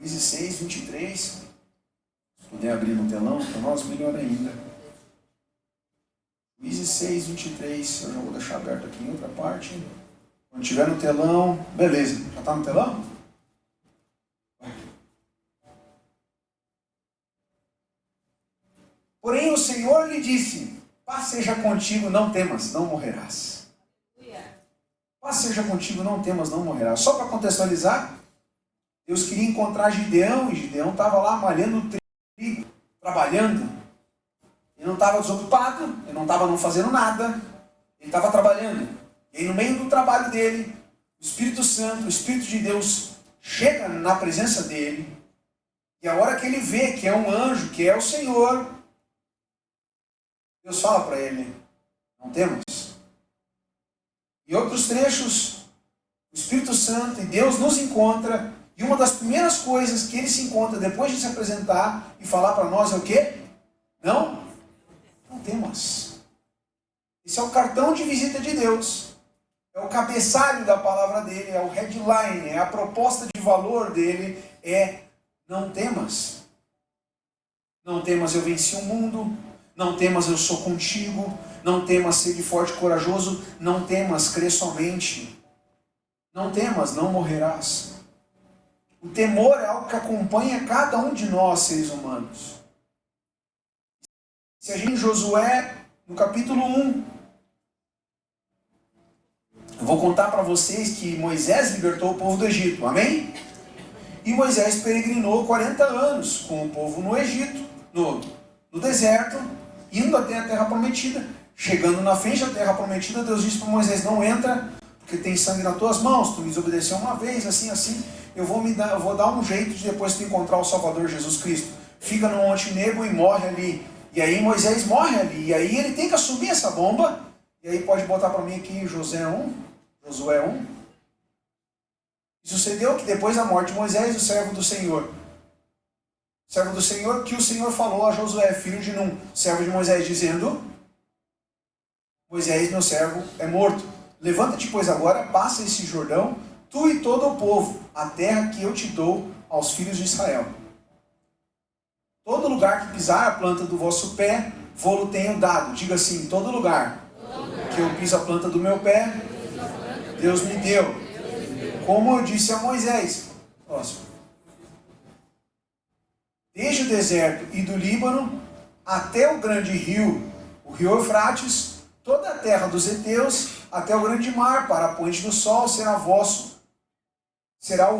Juízes 6, 23. Se puder abrir no telão, para nós, melhor ainda. Juízes 6, 23. Eu já vou deixar aberto aqui em outra parte. Quando tiver no telão, beleza. Já está no telão? Porém o Senhor lhe disse: paz seja contigo, não temas, não morrerás. Paz seja contigo, não temas, não morrerás. Só para contextualizar, Deus queria encontrar Gideão, e Gideão estava lá malhando trigo, trabalhando. Ele não estava desocupado, ele não estava não fazendo nada, ele estava trabalhando. E aí no meio do trabalho dele, o Espírito Santo, o Espírito de Deus chega na presença dele, e a hora que ele vê que é um anjo, que é o Senhor, Deus fala para ele: não temas. Em outros trechos, o Espírito Santo e Deus nos encontra, e uma das primeiras coisas que ele se encontra depois de se apresentar e falar para nós é o quê? Não temas. Esse é o cartão de visita de Deus. É o cabeçalho da palavra dele, é o headline, é a proposta de valor dele, é: não temas. Não temas, eu venci o mundo. Não temas, eu sou contigo. Não temas, sede forte e corajoso. Não temas, crê somente. Não temas, não morrerás. O temor é algo que acompanha cada um de nós, seres humanos. Se a gente em Josué, no capítulo 1, eu vou contar para vocês que Moisés libertou o povo do Egito, amém? E Moisés peregrinou 40 anos com o povo no Egito, no deserto, indo até a terra prometida. Chegando na frente da terra prometida, Deus disse para Moisés: não entra, porque tem sangue nas tuas mãos, tu me desobedeceu uma vez, assim, eu vou dar um jeito de depois tu encontrar o Salvador Jesus Cristo. Fica no Monte Nebo e morre ali. E aí Moisés morre ali, e aí ele tem que assumir essa bomba. E aí pode botar para mim aqui Josué 1. E sucedeu que depois da morte de Moisés, o servo do Senhor, que o Senhor falou a Josué, filho de Num, servo de Moisés, dizendo: Moisés, meu servo, é morto. Levanta-te, pois, agora, passa esse Jordão, tu e todo o povo, a terra que eu te dou aos filhos de Israel. Todo lugar que pisar a planta do vosso pé, vou-lo tenho dado. Diga assim: todo lugar que eu piso a planta do meu pé, Deus me deu. Como eu disse a Moisés. Próximo. Desde o deserto e do Líbano até o grande rio, o rio Eufrates, toda a terra dos heteus, até o grande mar, para a poente do sol, será o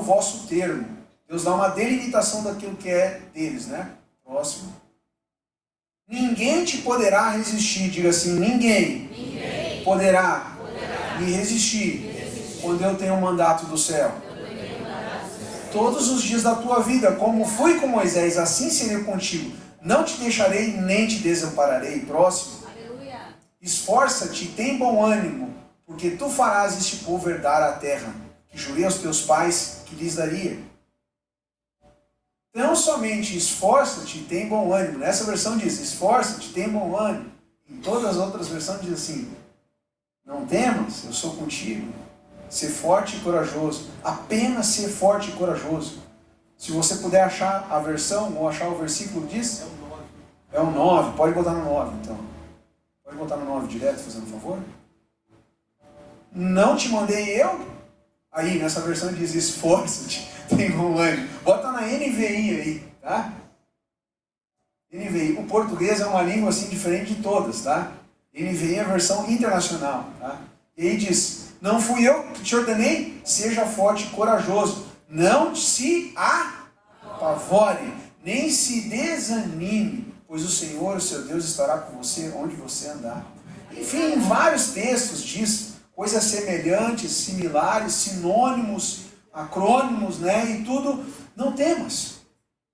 vosso termo. Deus dá uma delimitação daquilo que é deles, né? Próximo. Ninguém te poderá resistir. Diga assim: ninguém poderá me resistir quando eu tenho o mandato do céu. Todos os dias da tua vida, como fui com Moisés, assim serei contigo. Não te deixarei nem te desampararei. Próximo. Esforça-te e tem bom ânimo, porque tu farás este povo herdar a terra que jurei aos teus pais que lhes daria. Não somente esforça-te e tem bom ânimo. Nessa versão diz: esforça-te e tem bom ânimo. Em todas as outras versões diz assim: não temas, eu sou contigo. Ser forte e corajoso. Apenas ser forte e corajoso. Se você puder achar a versão ou achar o versículo, diz? É o 9. Pode botar no 9 então. Pode botar no 9 direto, fazendo um favor. Não te mandei eu? Aí nessa versão diz: esforça-te, tem bom ânimo. Bota na NVI aí, tá? NVI. O português é uma língua assim diferente de todas, tá? NVI é a versão internacional, tá? E aí diz: não fui eu que te ordenei? Seja forte e corajoso. Não se apavore, nem se desanime, pois o Senhor, o seu Deus, estará com você onde você andar. Enfim, em vários textos diz coisas semelhantes, similares, sinônimos, acrônimos, né? E tudo. Não temas.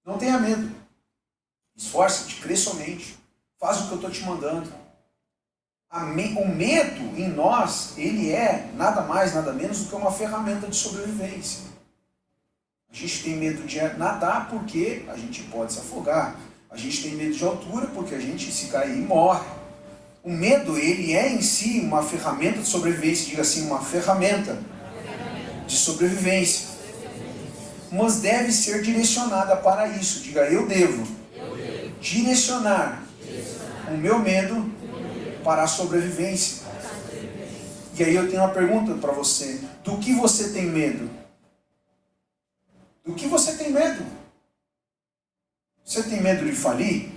Não tenha medo. Esforça-te, crê somente. Faz o que eu estou te mandando. O medo em nós, ele é nada mais, nada menos do que uma ferramenta de sobrevivência. A gente tem medo de nadar porque a gente pode se afogar. A gente tem medo de altura porque a gente, se cair, morre. O medo, ele é em si uma ferramenta de sobrevivência. Diga assim: uma ferramenta de sobrevivência. mas deve ser direcionada para isso. Diga, eu devo direcionar o meu medo para a sobrevivência. E aí eu tenho uma pergunta para você. Do que você tem medo? Do que você tem medo? Você tem medo de falir?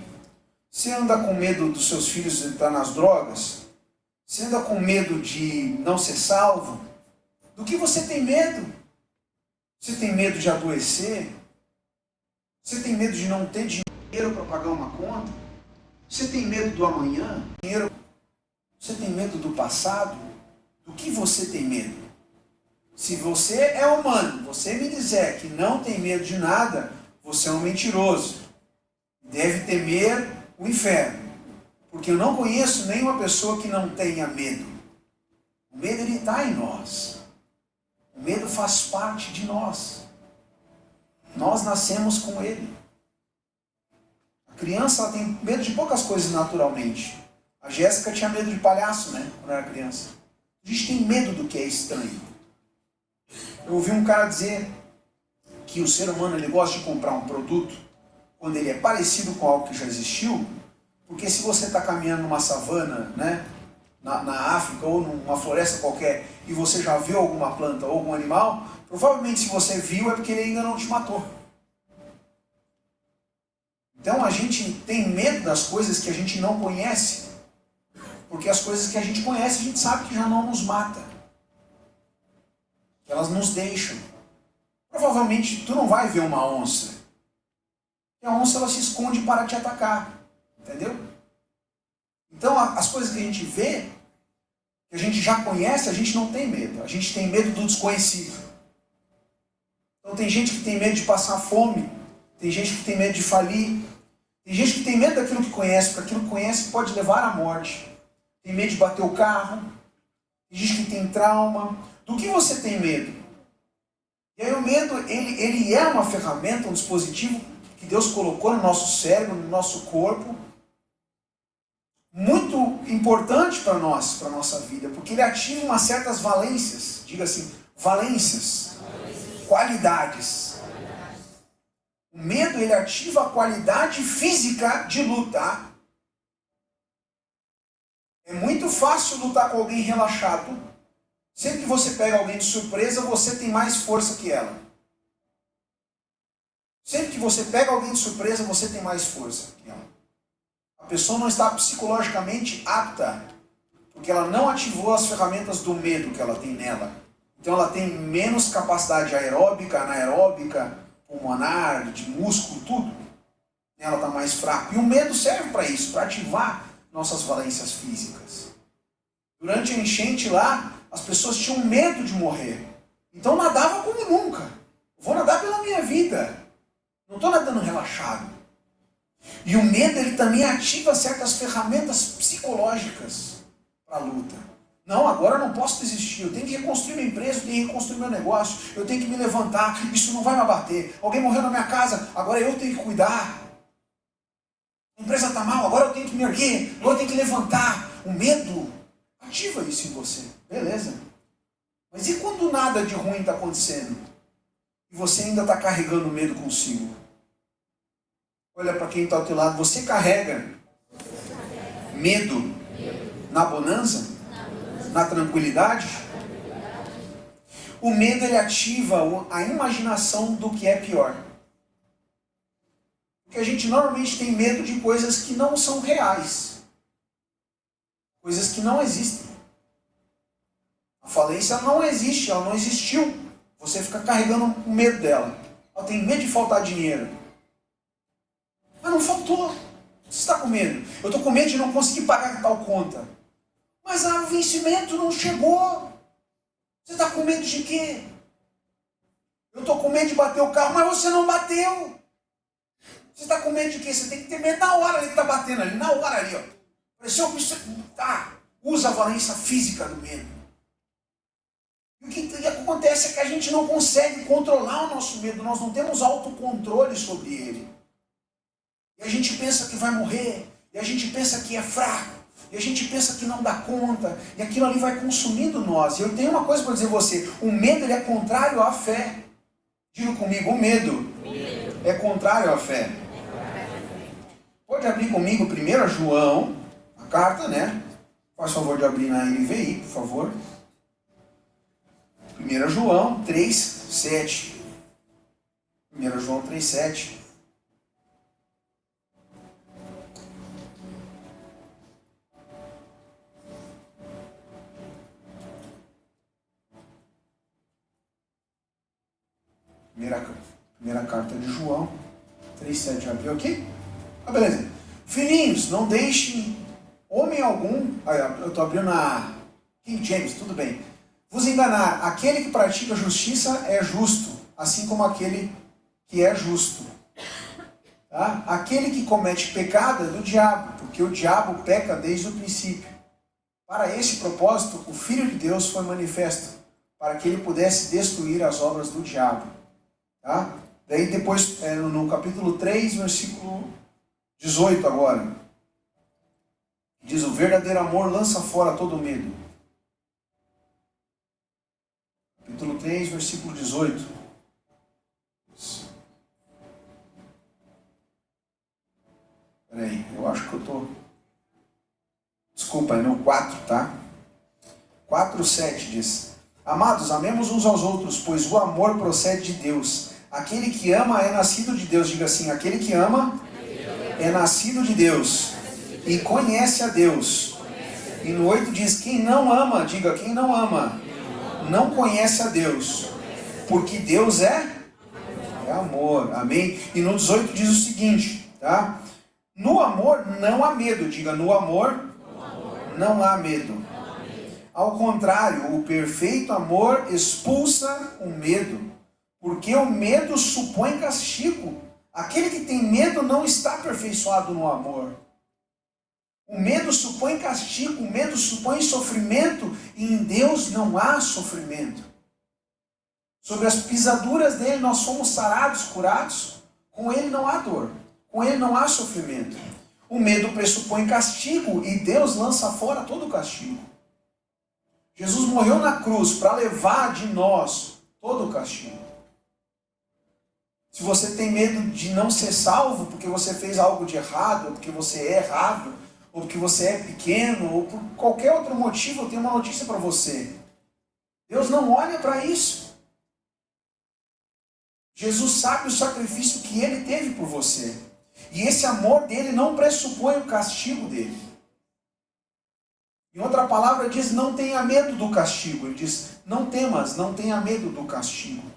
Você anda com medo dos seus filhos entrar nas drogas? Você anda com medo de não ser salvo? Do que você tem medo? Você tem medo de adoecer? Você tem medo de não ter dinheiro para pagar uma conta? Você tem medo do amanhã? Você tem medo do passado? Do que você tem medo? Se você é humano, você me dizer que não tem medo de nada, você é um mentiroso. Deve temer o inferno. Porque eu não conheço nenhuma pessoa que não tenha medo. O medo, ele está em nós. O medo faz parte de nós. Nós nascemos com ele. A criança, ela tem medo de poucas coisas naturalmente. A Jéssica tinha medo de palhaço, né? Quando era criança. A gente tem medo do que é estranho. Eu ouvi um cara dizer que o ser humano, ele gosta de comprar um produto quando ele é parecido com algo que já existiu, porque se você está caminhando numa savana, né, na África ou numa floresta qualquer, e você já viu alguma planta ou algum animal, provavelmente se você viu é porque ele ainda não te matou. Então a gente tem medo das coisas que a gente não conhece, porque as coisas que a gente conhece a gente sabe que já não nos mata, que elas nos deixam. Provavelmente tu não vai ver uma onça, e a onça, ela se esconde para te atacar, entendeu? Então as coisas que a gente vê, que a gente já conhece, a gente não tem medo. A gente tem medo do desconhecido. Então tem gente que tem medo de passar fome, tem gente que tem medo de falir, tem gente que tem medo daquilo que conhece, porque aquilo que conhece pode levar à morte. Tem medo de bater o carro, tem gente que tem trauma. Do que você tem medo? E aí o medo, ele é uma ferramenta, um dispositivo que Deus colocou no nosso cérebro, no nosso corpo, muito importante para nós, para a nossa vida, porque ele ativa umas certas valências, diga assim, valências, qualidades. O medo, ele ativa a qualidade física de lutar. É muito fácil lutar com alguém relaxado. Sempre que você pega alguém de surpresa, você tem mais força que ela. Sempre que você pega alguém de surpresa, você tem mais força que ela. A pessoa não está psicologicamente apta, porque ela não ativou as ferramentas do medo que ela tem nela. Então ela tem menos capacidade aeróbica, anaeróbica, pulmonar, de músculo, tudo. Ela está mais fraca. E o medo serve para isso, para ativar nossas valências físicas. Durante a enchente lá, as pessoas tinham medo de morrer. Então nadava como nunca. Vou nadar pela minha vida. Não estou nadando relaxado. E o medo, ele também ativa certas ferramentas psicológicas para a luta. Não, agora eu não posso desistir. Eu tenho que reconstruir minha empresa, eu tenho que reconstruir meu negócio. Eu tenho que me levantar. Isso não vai me abater. Alguém morreu na minha casa, agora eu tenho que cuidar. A empresa está mal, agora eu tenho que me erguer. Agora eu tenho que levantar. O medo ativa isso em você. Beleza. Mas e quando nada de ruim está acontecendo? E você ainda está carregando o medo consigo? Olha para quem está ao teu lado. Você carrega medo na bonança? Na tranquilidade? O medo, ele ativa a imaginação do que é pior. Porque a gente normalmente tem medo de coisas que não são reais. Coisas que não existem. A falência não existe, ela não existiu. Você fica carregando o medo dela. Ela tem medo de faltar dinheiro. Mas não faltou. Você está com medo. Eu estou com medo de não conseguir pagar tal conta. Mas o vencimento não chegou. Você está com medo de quê? Eu estou com medo de bater o carro, mas você não bateu. Você está com medo de quê? Você tem que ter medo na hora ali que está batendo ali. Na hora ali, ó. Pareceu que você usa a valência física do medo. E o que acontece é que a gente não consegue controlar o nosso medo. Nós não temos autocontrole sobre ele. E a gente pensa que vai morrer. E a gente pensa que é fraco. E a gente pensa que não dá conta. E aquilo ali vai consumindo nós. E eu tenho uma coisa para dizer a você. O medo, ele é contrário à fé. Diga comigo, o medo é contrário à fé. Pode abrir comigo 1 João, a carta, né? Faz favor de abrir na NVI, por favor. 1 João 3:7. 1 João 3:7. Primeira carta de João 3:7. Já abriu aqui? Ah, beleza. Filhinhos, não deixem homem algum. Eu estou abrindo na King James, tudo bem. Vos enganar, aquele que pratica justiça é justo, assim como aquele que é justo. Tá? Aquele que comete pecado é do diabo, porque o diabo peca desde o princípio. Para esse propósito, o Filho de Deus foi manifesto, para que ele pudesse destruir as obras do diabo. Tá? Daí depois, no capítulo 3, versículo 18 agora. Diz, o verdadeiro amor lança fora todo medo. Capítulo 3, versículo 18. Peraí, eu acho que eu estou... Desculpa, é no 4, tá? 4:7 diz, amados, amemos uns aos outros, pois o amor procede de Deus. Aquele que ama é nascido de Deus. Diga assim, aquele que ama é nascido de Deus e conhece a Deus. E no 8 diz, quem não ama, diga, quem não ama, não conhece a Deus, porque Deus é amor, amém? E no 18 diz o seguinte, tá? No amor não há medo, diga, no amor não há medo. Ao contrário, o perfeito amor expulsa o medo, porque o medo supõe castigo. Aquele que tem medo não está aperfeiçoado no amor. O medo supõe castigo, o medo supõe sofrimento, e em Deus não há sofrimento. Sobre as pisaduras dele nós fomos sarados, curados. Com ele não há dor, com ele não há sofrimento. O medo pressupõe castigo, e Deus lança fora todo o castigo. Jesus morreu na cruz para levar de nós todo o castigo. Se você tem medo de não ser salvo porque você fez algo de errado, ou porque você é errado, ou porque você é pequeno, ou por qualquer outro motivo, eu tenho uma notícia para você. Deus não olha para isso. Jesus sabe o sacrifício que ele teve por você. E esse amor dele não pressupõe o castigo dele. Em outra palavra, ele diz, não tenha medo do castigo. Ele diz, não temas, não tenha medo do castigo.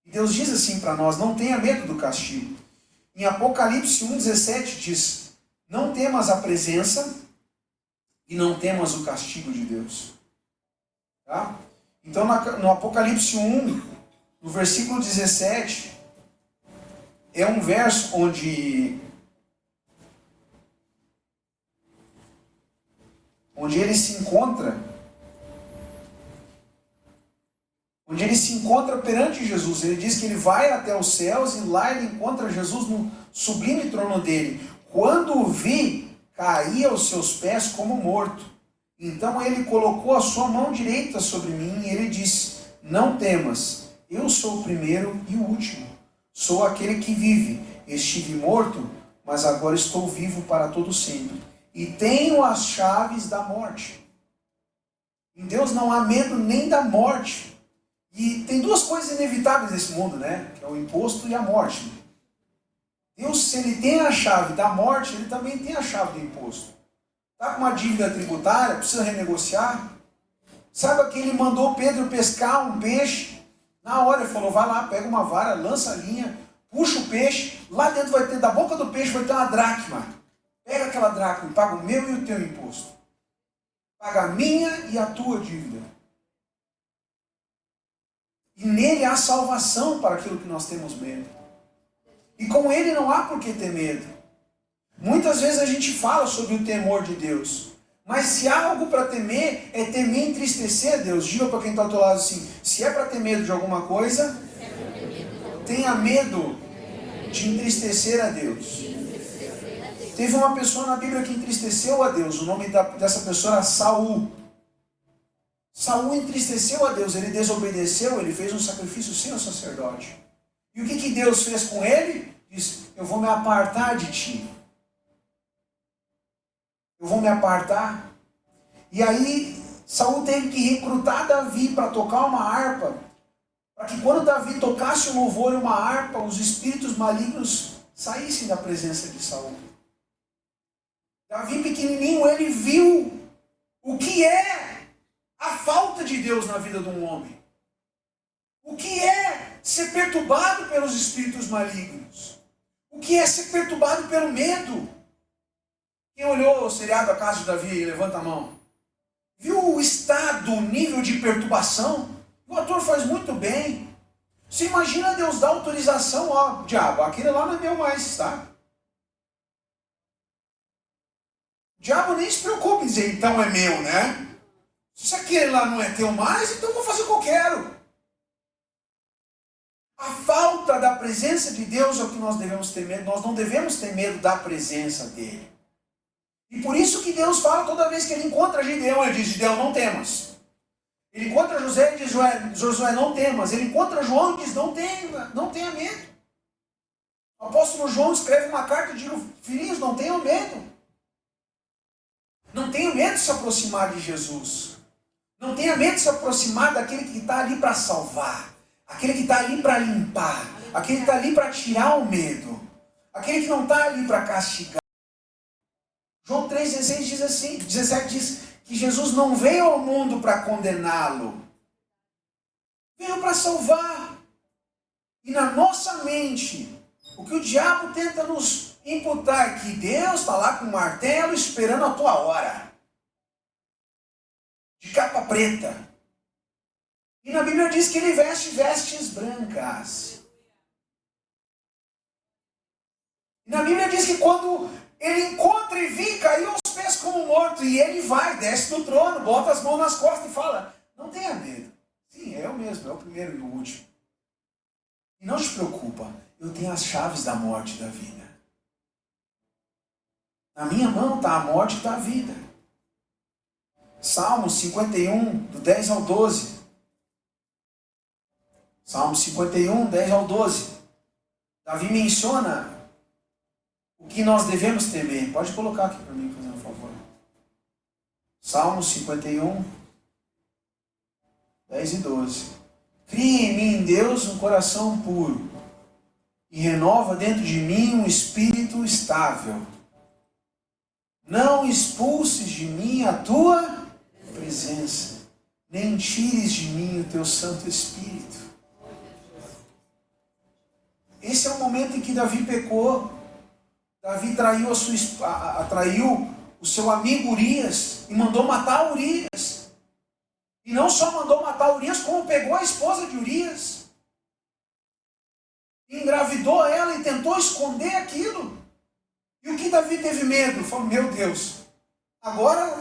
E Deus diz assim para nós, não tenha medo do castigo. Em Apocalipse 1:17 diz, não temas a presença e não temas o castigo de Deus. Tá? Então no Apocalipse 1, no versículo 17, é um verso onde ele se encontra perante Jesus. Ele diz que ele vai até os céus e lá ele encontra Jesus no sublime trono dele. Quando o vi, caí aos seus pés como morto. Então ele colocou a sua mão direita sobre mim e ele disse, não temas, eu sou o primeiro e o último. Sou aquele que vive. Estive morto, mas agora estou vivo para todo sempre. E tenho as chaves da morte. Em Deus não há medo nem da morte. E tem duas coisas inevitáveis nesse mundo, né? Que é o imposto e a morte. Deus, se ele tem a chave da morte, ele também tem a chave do imposto. Está com uma dívida tributária, precisa renegociar. Saiba que ele mandou Pedro pescar um peixe. Na hora ele falou, vai lá, pega uma vara, lança a linha, puxa o peixe. Lá dentro vai ter, da boca do peixe vai ter uma dracma. Pega aquela dracma e paga o meu e o teu imposto. Paga a minha e a tua dívida. E nele há salvação para aquilo que nós temos medo. E com ele não há por que ter medo. Muitas vezes a gente fala sobre o temor de Deus. Mas se há algo para temer, é temer e entristecer a Deus. Diga para quem está ao teu lado assim, se é para ter medo de alguma coisa, tenha medo de entristecer a Deus. Teve uma pessoa na Bíblia que entristeceu a Deus. O nome dessa pessoa era Saul. Saul entristeceu a Deus, ele desobedeceu, ele fez um sacrifício sem o sacerdote. E o que Deus fez com ele? Diz, eu vou me apartar de ti. Eu vou me apartar. E aí, Saul teve que recrutar Davi para tocar uma harpa, para que quando Davi tocasse um louvor e uma harpa, os espíritos malignos saíssem da presença de Saul. Davi pequenininho, ele viu o que é a falta de Deus na vida de um homem. O que é ser perturbado pelos espíritos malignos. O que é ser perturbado pelo medo. Quem olhou o seriado A Casa de Davi, levanta a mão. Viu o estado, o nível de perturbação? O ator faz muito bem. Você imagina Deus dar autorização, ó, diabo, aquele lá não é meu mais, tá? O diabo nem se preocupa em dizer, então é meu, né? Se aquele lá não é teu mais, então eu vou fazer o que eu quero. A falta da presença de Deus é o que nós devemos ter medo. Nós não devemos ter medo da presença dele. E por isso que Deus fala toda vez que ele encontra Gideão, ele diz, Gideão, não temas. Ele encontra José e diz, Josué, não temas. Ele encontra João e diz, não tenha medo. O apóstolo João escreve uma carta e diz, filhinhos, não tenham medo. Não tenha medo de se aproximar de Jesus. Não tenha medo de se aproximar daquele que está ali para salvar. Aquele que está ali para limpar. Aquele que está ali para tirar o medo. Aquele que não está ali para castigar. João 3,16 diz assim, 17 diz que Jesus não veio ao mundo para condená-lo. Veio para salvar. E na nossa mente, o que o diabo tenta nos imputar é que Deus está lá com o martelo esperando a tua hora. De capa preta. E na Bíblia diz que ele veste vestes brancas. E na Bíblia diz que quando ele encontra e vê, caiu aos pés como morto. E ele vai, desce do trono, bota as mãos nas costas e fala, não tenha medo. Sim, é eu mesmo, é o primeiro e o último. E não te preocupa, eu tenho as chaves da morte e da vida. Na minha mão está a morte e está a vida. Salmo 51, do 10 ao 12. Salmo 51, 10 ao 12. Davi menciona o que nós devemos temer. Pode colocar aqui para mim, fazendo um favor. Salmo 51, 10 e 12. Cria em mim, Deus, um coração puro e renova dentro de mim um espírito estável. Não expulses de mim a tua presença, nem tires de mim o teu Santo Espírito. Esse é o momento em que Davi pecou. Davi traiu traiu o seu amigo Urias e mandou matar Urias. E não só mandou matar Urias, como pegou a esposa de Urias. Engravidou ela e tentou esconder aquilo. E o que Davi teve medo? Falou, meu Deus, agora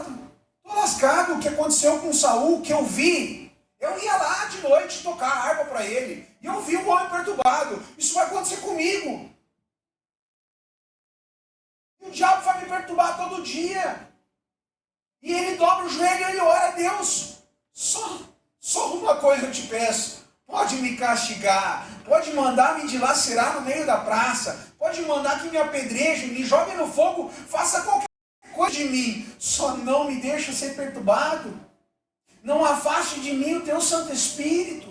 estou lascado. O que aconteceu com Saul, o que eu vi. Eu ia lá de noite tocar a harpa para ele. E eu vi o homem perturbado. Isso vai acontecer comigo. E o diabo vai me perturbar todo dia. E ele dobra o joelho e ele ora a Deus. Só uma coisa eu te peço. Pode me castigar. Pode mandar me dilacerar no meio da praça. Pode mandar que me apedreje, me jogue no fogo. Faça qualquer coisa de mim. Só não me deixe ser perturbado. Não afaste de mim o teu Santo Espírito.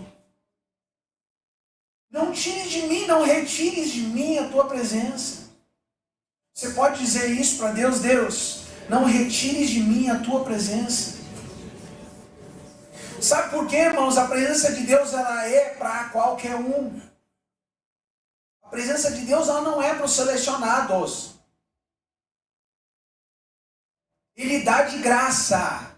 Não tire de mim, não retires de mim a tua presença. Você pode dizer isso para Deus, Deus, não retires de mim a tua presença. Sabe por quê, irmãos? A presença de Deus ela é para qualquer um. A presença de Deus ela não é para os selecionados. Ele dá de graça.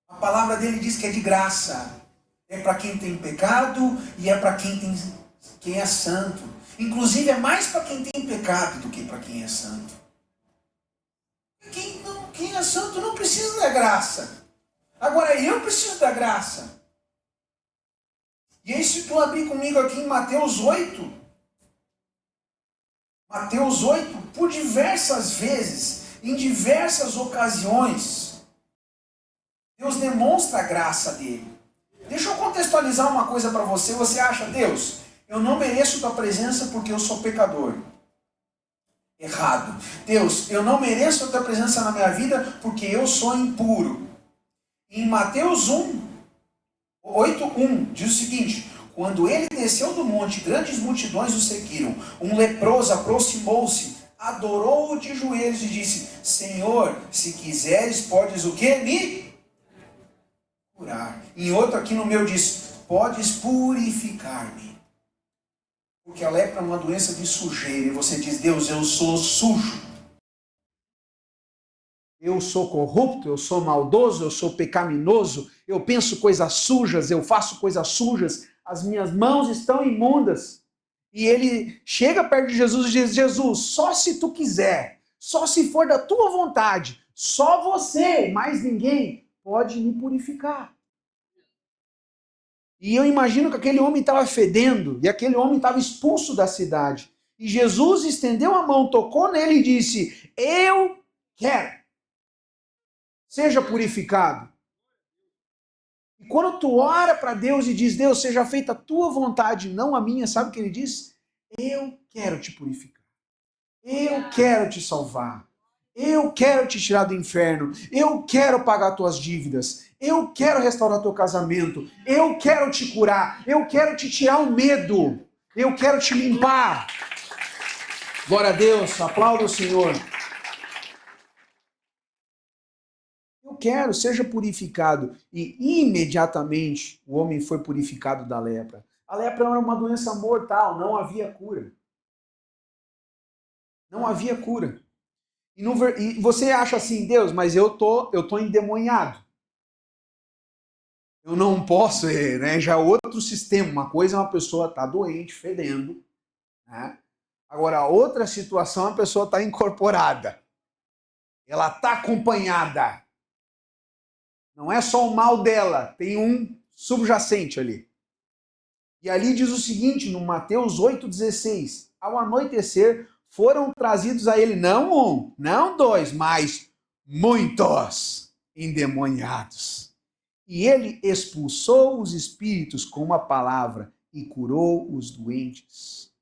A palavra dele diz que é de graça. É para quem tem pecado e é para quem é santo. Inclusive é mais para quem tem pecado do que para quem é santo. Quem é santo não precisa da graça. Agora eu preciso da graça. E aí se tu abrir comigo aqui em Mateus 8. Mateus 8, por diversas vezes, em diversas ocasiões, Deus demonstra a graça dele. Deixa eu contextualizar uma coisa para você. Você acha, Deus, eu não mereço tua presença porque eu sou pecador. Errado. Deus, eu não mereço a tua presença na minha vida porque eu sou impuro. Em Mateus 8:1 diz o seguinte: quando ele desceu do monte, grandes multidões o seguiram. Um leproso aproximou-se, adorou-o de joelhos e disse: Senhor, se quiseres, podes o quê? Me curar. Em outro aqui no meu diz: podes purificar-me. Porque a lepra é uma doença de sujeira. E você diz: Deus, eu sou sujo. Eu sou corrupto, eu sou maldoso, eu sou pecaminoso, eu penso coisas sujas, eu faço coisas sujas, as minhas mãos estão imundas. E ele chega perto de Jesus e diz: Jesus, só se tu quiser, só se for da tua vontade, só você, mais ninguém, pode me purificar. E eu imagino que aquele homem estava fedendo, e aquele homem estava expulso da cidade. E Jesus estendeu a mão, tocou nele e disse: eu quero. Seja purificado. E quando tu ora para Deus e diz: Deus, seja feita a tua vontade, não a minha, sabe o que ele diz? Eu quero te purificar. Eu quero te salvar. Eu quero te tirar do inferno. Eu quero pagar tuas dívidas. Eu quero restaurar teu casamento. Eu quero te curar. Eu quero te tirar o medo. Eu quero te limpar. Glória a Deus. Aplauda o Senhor. Eu quero, seja purificado. E imediatamente o homem foi purificado da lepra. A lepra era uma doença mortal, não havia cura. Não havia cura. E você acha assim, Deus, mas eu tô endemoniado. Eu não posso, né? Já é outro sistema. Uma coisa é uma pessoa estar doente, fedendo, né? Agora, outra situação, a pessoa está incorporada. Ela está acompanhada. Não é só o mal dela, tem um subjacente ali. E ali diz o seguinte, no Mateus 8,16: ao anoitecer, foram trazidos a ele não um, não dois, mas muitos endemoniados. E ele expulsou os espíritos com uma palavra e curou os doentes.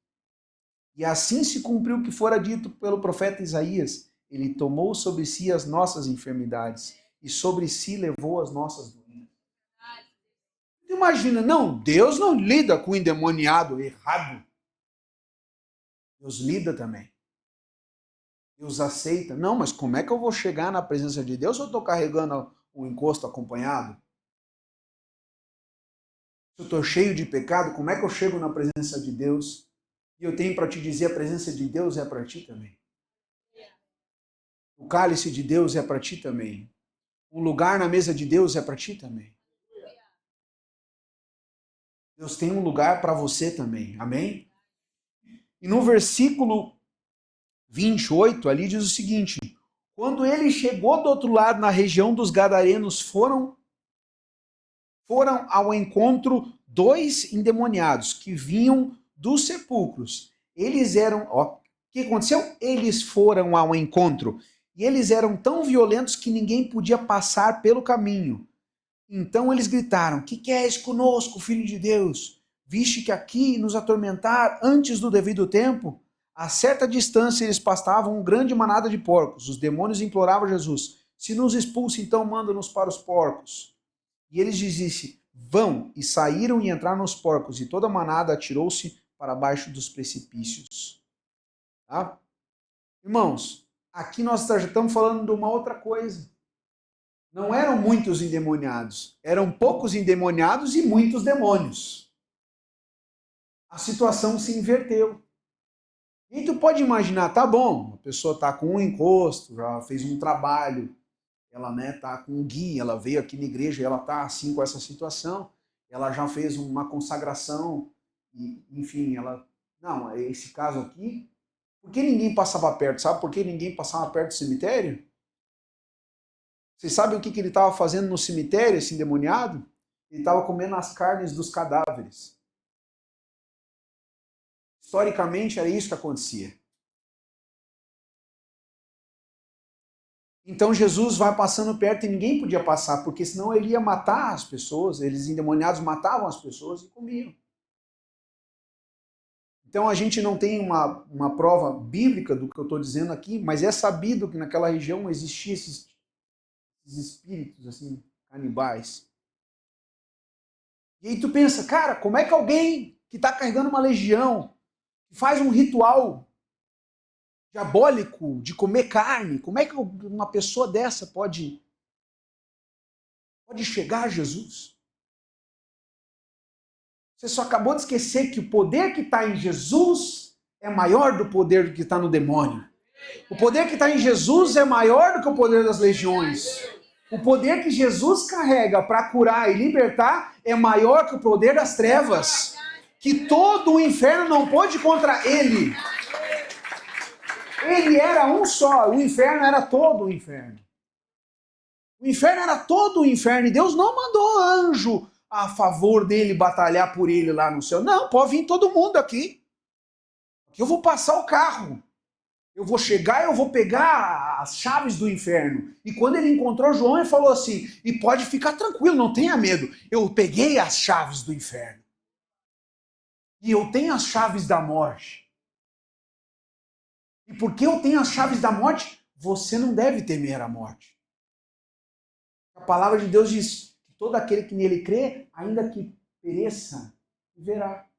E assim se cumpriu o que fora dito pelo profeta Isaías: ele tomou sobre si as nossas enfermidades e sobre si levou as nossas doenças. Imagina, não, Deus não lida com o endemoniado errado. Deus lida também. Deus aceita. Não, mas como é que eu vou chegar na presença de Deus se eu estou carregando o encosto acompanhado? Se eu estou cheio de pecado, como é que eu chego na presença de Deus? E eu tenho para te dizer, a presença de Deus é para ti também. O cálice de Deus é para ti também. O lugar na mesa de Deus é para ti também. Deus tem um lugar para você também. Amém? E no versículo 28, ali diz o seguinte: quando ele chegou do outro lado, na região dos Gadarenos, foram ao encontro dois endemoniados que vinham dos sepulcros. Eles eram, ó, o que aconteceu? Eles foram ao encontro e eles eram tão violentos que ninguém podia passar pelo caminho. Então eles gritaram: que queres conosco, filho de Deus? Viste que aqui nos atormentar antes do devido tempo? A certa distância eles pastavam uma grande manada de porcos. Os demônios imploravam a Jesus: se nos expulsa, então manda-nos para os porcos. E eles diziam: vão, e saíram e entraram nos porcos, e toda a manada atirou-se para baixo dos precipícios. Tá? Irmãos, aqui nós já estamos falando de uma outra coisa. Não eram muitos endemoniados, eram poucos endemoniados e muitos demônios. A situação se inverteu. E tu pode imaginar, tá bom, a pessoa está com um encosto, já fez um trabalho, ela tá com um guia, ela veio aqui na igreja, ela está assim com essa situação, ela já fez uma consagração, e, enfim, ela... Não, esse caso aqui, por que ninguém passava perto? Sabe por que ninguém passava perto do cemitério? Vocês sabem o que ele estava fazendo no cemitério, esse endemoniado? Ele estava comendo as carnes dos cadáveres. Historicamente era isso que acontecia. Então Jesus vai passando perto e ninguém podia passar, porque senão ele ia matar as pessoas, eles endemoniados matavam as pessoas e comiam. Então a gente não tem uma prova bíblica do que eu estou dizendo aqui, mas é sabido que naquela região existiam esses espíritos assim, canibais. E aí tu pensa, cara, como é que alguém que está carregando uma legião, que faz um ritual diabólico de comer carne, como é que uma pessoa dessa pode chegar a Jesus? Você só acabou de esquecer que o poder que está em Jesus é maior do poder que está no demônio. O poder que está em Jesus é maior do que o poder das legiões. O poder que Jesus carrega para curar e libertar é maior que o poder das trevas. Que todo o inferno não pôde contra ele. Ele era um só, o inferno era todo o inferno. O inferno era todo o inferno e Deus não mandou anjo a favor dele batalhar por ele lá no céu. Não, pode vir todo mundo aqui. Aqui eu vou passar o carro. Eu vou chegar e eu vou pegar as chaves do inferno. E quando ele encontrou João, ele falou assim, e pode ficar tranquilo, não tenha medo. Eu peguei as chaves do inferno. E eu tenho as chaves da morte. E porque eu tenho as chaves da morte, você não deve temer a morte. A palavra de Deus diz que todo aquele que nele crê, ainda que pereça, viverá.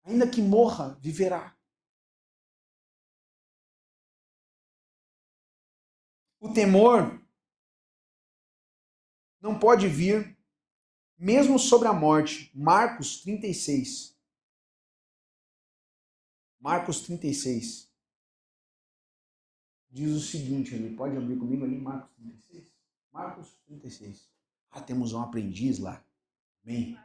Ainda que morra, viverá. O temor não pode vir mesmo sobre a morte. Marcos 36. Marcos 36. Diz o seguinte ali, pode abrir comigo ali, Marcos 36? Marcos 36. Ah, temos um aprendiz lá. Amém.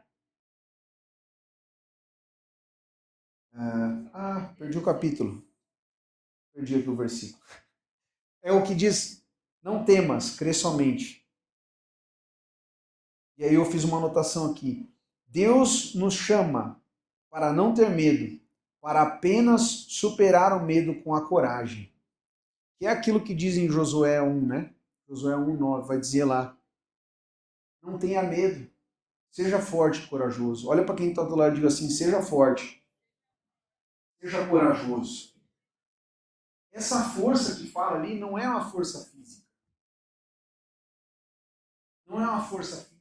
Perdi o capítulo. Perdi aqui o versículo. É o que diz, não temas, crê somente. E aí eu fiz uma anotação aqui. Deus nos chama para não ter medo, para apenas superar o medo com a coragem. Que é aquilo que diz em Josué 1, né? Josué 1:9 vai dizer lá. Não tenha medo. Seja forte e corajoso. Olha para quem está do lado e diga assim, seja forte. Seja corajoso. Essa força que fala ali não é uma força física. Não é uma força física.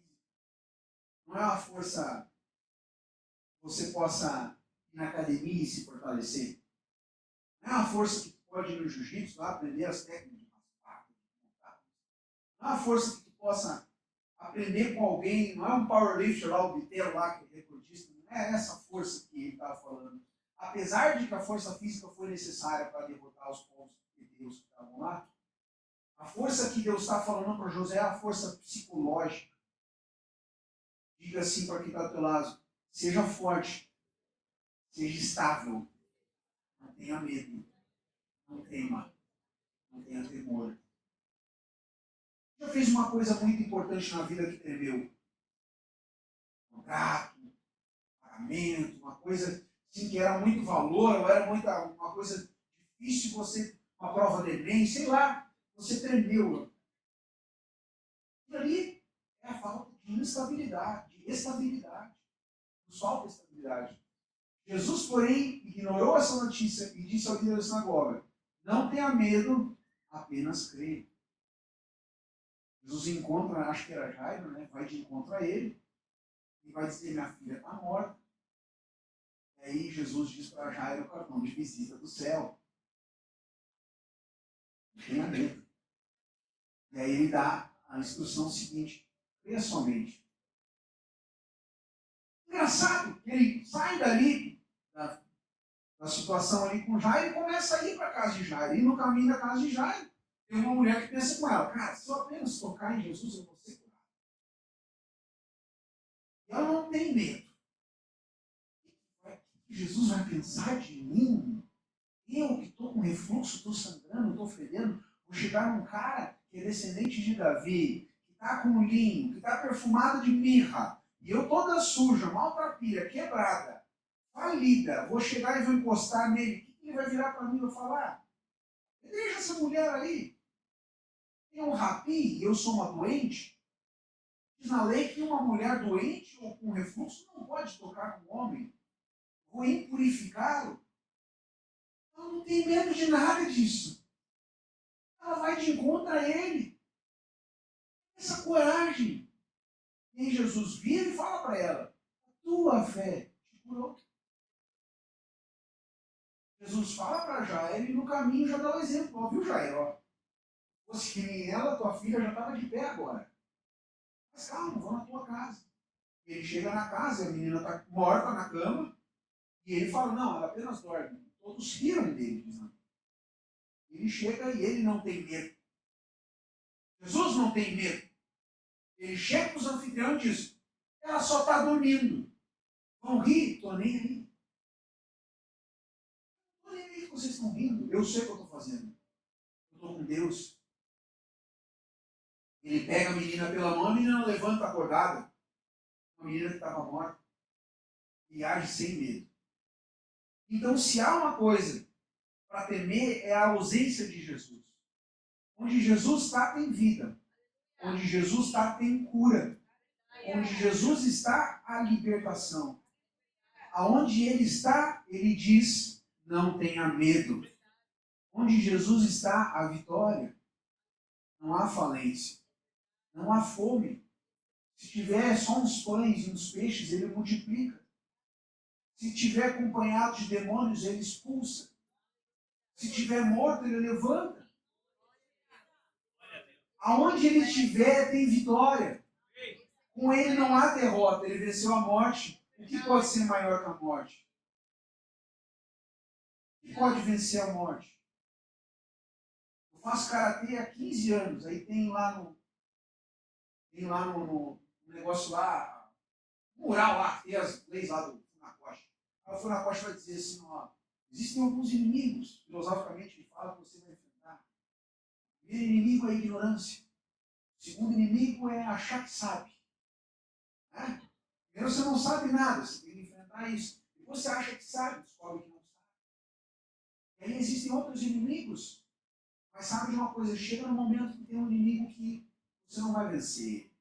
Não é uma força que você possa ir na academia e se fortalecer. Não é uma força que tu pode ir no jiu-jitsu lá aprender as técnicas. Não é uma força que tu possa aprender com alguém. Não é um powerlifter lá, o Biteiro lá, que é recordista. Não é essa força que ele estava falando. Apesar de que a força física foi necessária para derrotar os povos de Deus que estavam lá, a força que Deus está falando para José é a força psicológica. Diga assim para quem está do teu lado, seja forte, seja estável, não tenha medo, não tema, não tenha temor. Já fez uma coisa muito importante na vida que tremeu? Um contrato, um pagamento, uma coisa assim, que era muito valor, ou era uma coisa difícil, você, uma prova de Enem, sei lá, você tremeu. Aquilo ali é a falta de instabilidade, de estabilidade. Nos falta estabilidade. Jesus, porém, ignorou essa notícia e disse ao líder da sinagoga, não tenha medo, apenas creia. Jesus encontra, acho que era Jairo, né? Vai de encontro a ele e vai dizer, minha filha está morta. E aí Jesus diz para Jairo o cartão de visita do céu. Não tenha medo. E aí ele dá a instrução seguinte, creia somente. Engraçado que ele sai dali, da situação ali com Jairo e começa a ir para a casa de Jairo. E no caminho da casa de Jairo, tem uma mulher que pensa com ela, cara, se eu apenas tocar em Jesus, eu vou ser curado. E ela não tem medo. Jesus vai pensar de mim? Eu que estou com refluxo, estou sangrando, estou fedendo, vou chegar num cara que é descendente de Davi, que está com linho, que está perfumado de mirra, e eu toda suja, maltrapilha, quebrada, falida, vou chegar e vou encostar nele, o que ele vai virar para mim e vai falar? Deixa essa mulher aí. Tem um rapi e eu sou uma doente. Diz na lei que uma mulher doente ou com refluxo não pode tocar com um homem. Vou impurificá-lo. Ela não tem medo de nada disso. Ela vai de encontro a ele. Essa coragem. E aí Jesus vira e fala para ela: a tua fé te curou. Jesus fala para Jair e no caminho já dá o exemplo. Ó, viu, Jair? Ó, fosse que nem ela, tua filha já estava de pé agora. Mas calma, vou na tua casa. E ele chega na casa e a menina está morta na cama. E ele fala: não, ela apenas dorme. Todos riram dele, dizendo. Ele chega e ele não tem medo. Jesus não tem medo. Ele chega para os anfitriões e diz: ela só está dormindo. Vão rir? Estou nem aí. Estou nem aí que vocês estão rindo. Eu sei o que eu estou fazendo. Eu estou com Deus. Ele pega a menina pela mão, a menina levanta acordada. Uma menina que estava morta. E age sem medo. Então, se há uma coisa para temer, é a ausência de Jesus. Onde Jesus está, tem vida. Onde Jesus está, tem cura. Onde Jesus está, há libertação. Aonde ele está, ele diz: não tenha medo. Onde Jesus está, há vitória. Não há falência. Não há fome. Se tiver só uns pães e uns peixes, ele multiplica. Se tiver acompanhado de demônios, ele expulsa. Se tiver morto, ele levanta. Aonde ele estiver, tem vitória. Com ele não há derrota. Ele venceu a morte. O que pode ser maior que a morte? O que pode vencer a morte? Eu faço karatê há 15 anos. Aí tem lá no negócio lá, mural lá, tem as leis lá do Funakoshi. Aí o Funakoshi vai dizer assim: ó, existem alguns inimigos, filosoficamente ele fala, que você vai enfrentar. O primeiro inimigo é a ignorância. O segundo inimigo é achar que sabe. Né? Primeiro você não sabe nada, você tem que enfrentar isso. E você acha que sabe, descobre que não sabe. E aí existem outros inimigos. Mas sabe de uma coisa? Chega no momento que tem um inimigo que você não vai vencer.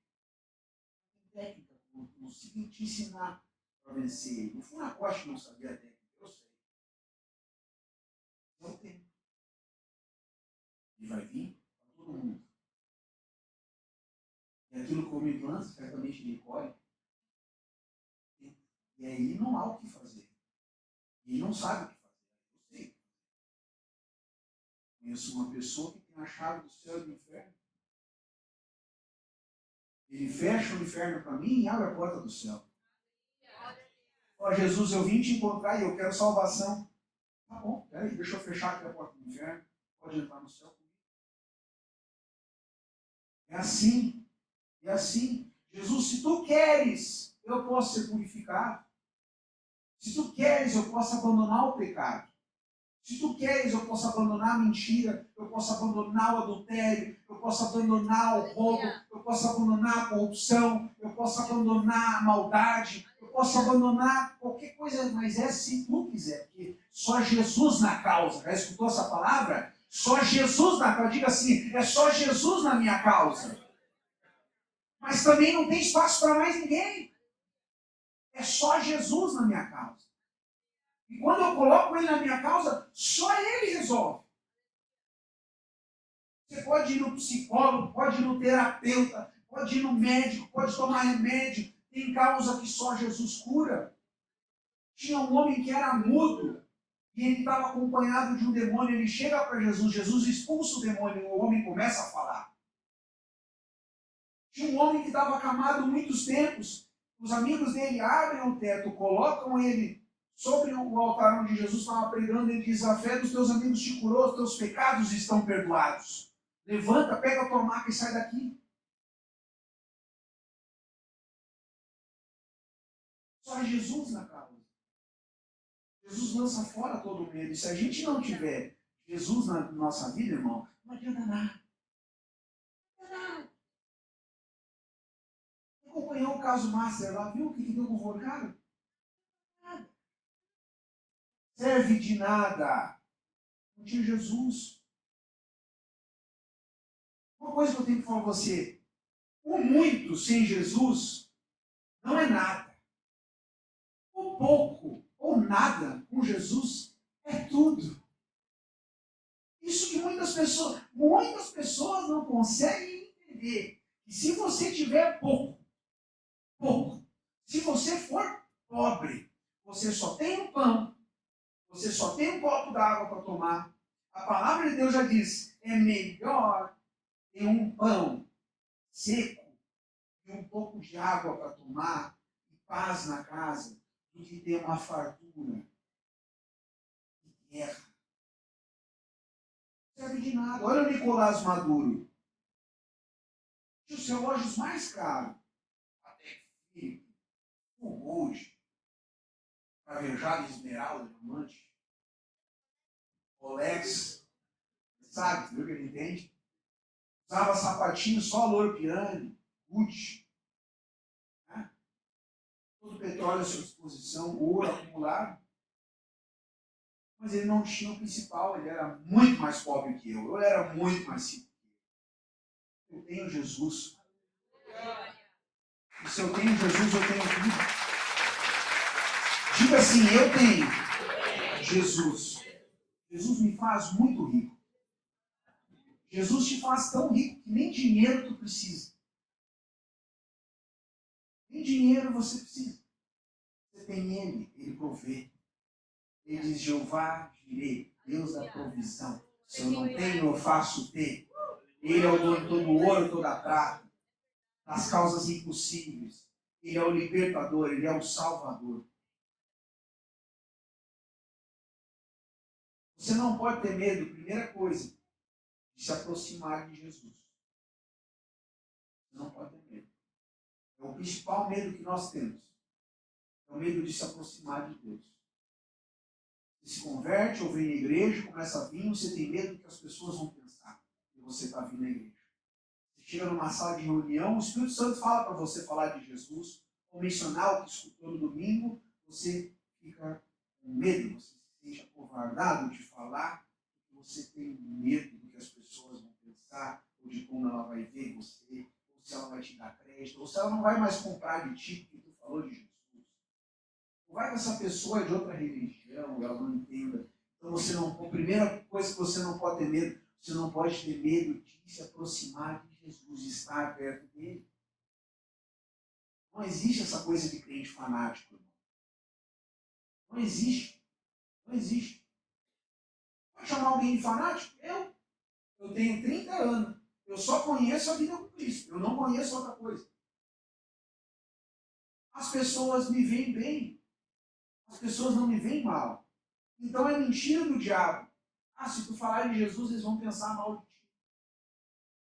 Tem técnica, não consigo te ensinar para vencer. No Funakoshi não sabia a técnica, eu sei. Não tem. Ele vai vir para todo mundo. E aquilo que o homem planta, certamente ele colhe. E aí não há o que fazer. E ele não sabe o que fazer. Eu sei. Conheço uma pessoa que tem a chave do céu e do inferno. Ele fecha o inferno para mim e abre a porta do céu. Ó, Jesus, eu vim te encontrar e eu quero salvação. Tá bom, peraí, deixa eu fechar aqui a porta do inferno. Pode entrar no céu comigo. É assim. É assim. Jesus, se tu queres, eu posso ser purificado. Se tu queres, eu posso abandonar o pecado. Se tu queres, eu posso abandonar a mentira, eu posso abandonar o adultério, eu posso abandonar o roubo, eu posso abandonar a corrupção, eu posso abandonar a maldade, eu posso abandonar qualquer coisa, mas é se tu quiser, porque só Jesus na causa. Já escutou essa palavra? Só Jesus na causa. Diga assim: é só Jesus na minha causa. Mas também não tem espaço para mais ninguém. É só Jesus na minha causa. E quando eu coloco ele na minha causa, só ele resolve. Você pode ir no psicólogo, pode ir no terapeuta, pode ir no médico, pode tomar remédio. Tem causa que só Jesus cura. Tinha um homem que era mudo e ele estava acompanhado de um demônio. Ele chega para Jesus, Jesus expulsa o demônio, o homem começa a falar. Tinha um homem que estava acamado muitos tempos. Os amigos dele abrem o teto, colocam ele sobre o altar onde Jesus estava pregando. Ele diz: a fé dos teus amigos te curou, os teus pecados estão perdoados. Levanta, pega a tua maca e sai daqui. Só Jesus na causa. Jesus lança fora todo o medo. E se a gente não tiver Jesus na nossa vida, irmão, não adianta nada. Não adianta nada. Você acompanhou o caso Master lá, viu o que deu com o forcado? Nada. Serve de nada. Não tinha Jesus. Uma coisa que eu tenho que falar para você: o muito sem Jesus não é nada. O pouco ou nada com Jesus é tudo. Isso que muitas pessoas não conseguem entender. Que se você tiver pouco, se você for pobre, você só tem um pão, você só tem um copo d'água para tomar. A palavra de Deus já diz: é melhor ter um pão seco e um pouco de água para tomar e paz na casa do que ter uma fartura de guerra. Não serve de nada. Olha o Nicolás Maduro. Os relógios mais caros, até que o Gold, cravejado esmeralda, diamante, Rolex, sabe, viu que ele entende? Usava sapatinho só Loro Piana, Gucci, né? Todo o petróleo à sua disposição, ouro acumulado. Mas ele não tinha o principal, ele era muito mais pobre que eu era muito mais simples que eu. Eu tenho Jesus. E se eu tenho Jesus, eu tenho tudo. Diga assim: eu tenho Jesus. Jesus me faz muito rico. Jesus te faz tão rico que nem dinheiro tu precisa. Nem dinheiro você precisa. Você tem Ele provê. Ele diz: Jeová Jireh, Deus da provisão. Se eu não tenho, eu faço ter. Ele é o dono de todo o ouro, toda a prata, das causas impossíveis. Ele é o libertador, ele é o salvador. Você não pode ter medo, primeira coisa, de se aproximar de Jesus. Você não pode ter medo. É o principal medo que nós temos. É o medo de se aproximar de Deus. Você se converte ou vem na igreja, começa a vir, você tem medo do que as pessoas vão pensar que você está vindo na igreja. Você chega numa sala de reunião, o Espírito Santo fala para você falar de Jesus, ou mencionar o que escutou no domingo, você fica com medo, você se sente acovardado de falar, porque você tem medo do que as pessoas vão pensar, ou de como ela vai ver você, ou se ela vai te dar crédito, ou se ela não vai mais comprar de ti porque tu falou de Jesus. Ou vai que essa pessoa é de outra religião, ela não entenda. Então você não, a primeira coisa que você não pode ter medo, você não pode ter medo de se aproximar de Jesus, de estar perto dele. Não existe essa coisa de crente fanático, irmão. Não existe. Não existe. Pode chamar alguém de fanático? Eu tenho 30 anos. Eu só conheço a vida com Cristo. Eu não conheço outra coisa. As pessoas me veem bem. As pessoas não me veem mal. Então é mentira do diabo. Ah, se tu falar de Jesus, eles vão pensar mal de ti.